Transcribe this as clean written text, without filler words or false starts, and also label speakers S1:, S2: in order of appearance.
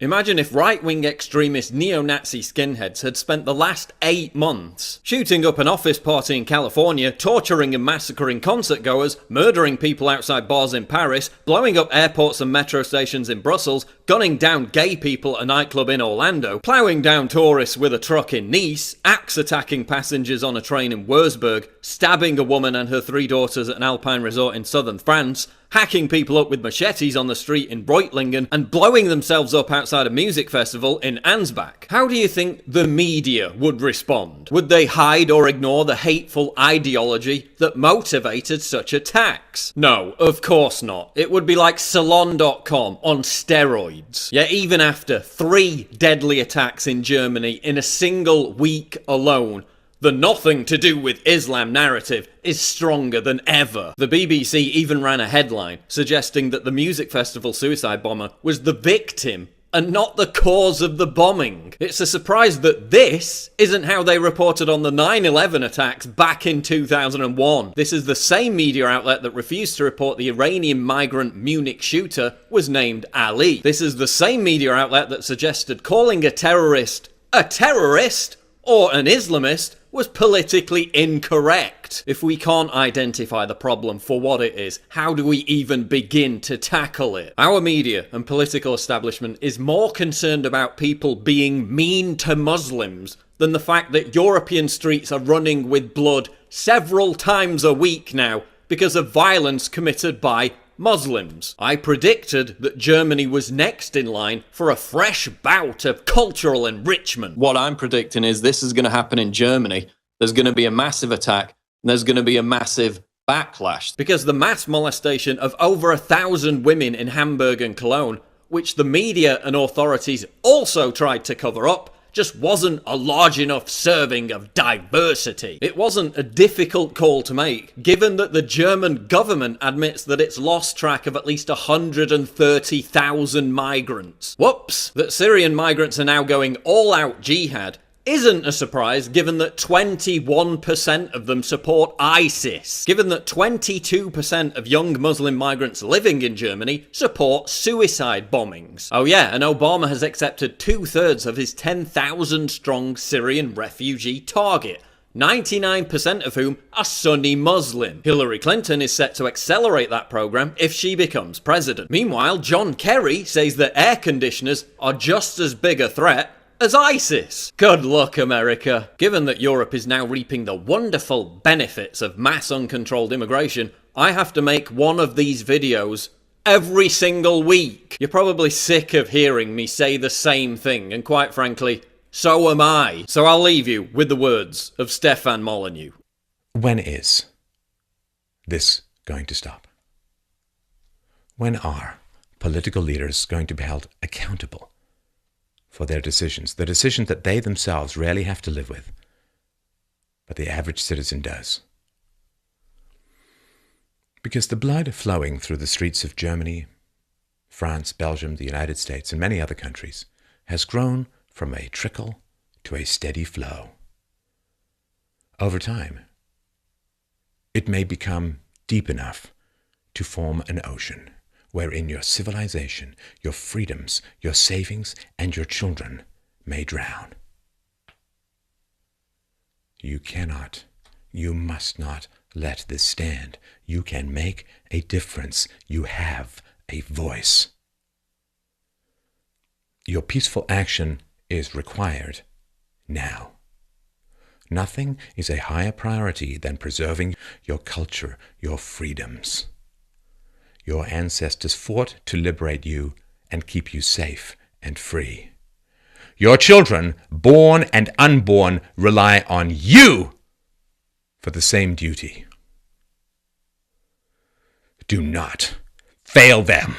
S1: Imagine if right-wing extremist neo-Nazi skinheads had spent the last 8 months shooting up an office party in California, torturing and massacring concert-goers, murdering people outside bars in Paris, blowing up airports and metro stations in Brussels, gunning down gay people at a nightclub in Orlando, ploughing down tourists with a truck in Nice, axe-attacking passengers on a train in Wurzburg, stabbing a woman and her 3 daughters at an alpine resort in southern France, hacking people up with machetes on the street in Reutlingen, and blowing themselves up outside a music festival in Ansbach. How do you think the media would respond? Would they hide or ignore the hateful ideology that motivated such attacks? No, of course not. It would be like Salon.com on steroids. Yet even after 3 deadly attacks in Germany in a single week alone, the nothing to do with Islam narrative is stronger than ever. The BBC even ran a headline suggesting that the music festival suicide bomber was the victim and not the cause of the bombing. It's a surprise that this isn't how they reported on the 9/11 attacks back in 2001. This is the same media outlet that refused to report the Iranian migrant Munich shooter was named Ali. This is the same media outlet that suggested calling a terrorist or an Islamist was politically incorrect. If we can't identify the problem for what it is, how do we even begin to tackle it? Our media and political establishment is more concerned about people being mean to Muslims than the fact that European streets are running with blood several times a week now because of violence committed by Muslims. I predicted that Germany was next in line for a fresh bout of cultural enrichment. What I'm predicting is this is going to happen in Germany. There's going to be a massive attack, and there's going to be a massive backlash. Because the mass molestation of over 1,000 women in Hamburg and Cologne, which the media and authorities also tried to cover up, just wasn't a large enough serving of diversity. It wasn't a difficult call to make, given that the German government admits that it's lost track of at least 130,000 migrants. Whoops! That Syrian migrants are now going all-out jihad isn't a surprise, given that 21% of them support ISIS. Given that 22% of young Muslim migrants living in Germany support suicide bombings. Oh yeah, and Obama has accepted 2/3 of his 10,000-strong Syrian refugee target, 99% of whom are Sunni Muslim. Hillary Clinton is set to accelerate that program if she becomes president. Meanwhile, John Kerry says that air conditioners are just as big a threat as ISIS. Good luck, America. Given that Europe is now reaping the wonderful benefits of mass uncontrolled immigration, I have to make one of these videos every single week. You're probably sick of hearing me say the same thing, and quite frankly, so am I. So I'll leave you with the words of Stefan Molyneux.
S2: When is this going to stop? When are political leaders going to be held accountable for their decisions, the decisions that they themselves rarely have to live with, but the average citizen does? Because the blood flowing through the streets of Germany, France, Belgium, the United States, and many other countries has grown from a trickle to a steady flow. Over time, it may become deep enough to form an ocean, wherein your civilization, your freedoms, your savings, and your children may drown. You cannot, you must not let this stand. You can make a difference. You have a voice. Your peaceful action is required now. Nothing is a higher priority than preserving your culture, your freedoms. Your ancestors fought to liberate you and keep you safe and free. Your children, born and unborn, rely on you for the same duty. Do not fail them.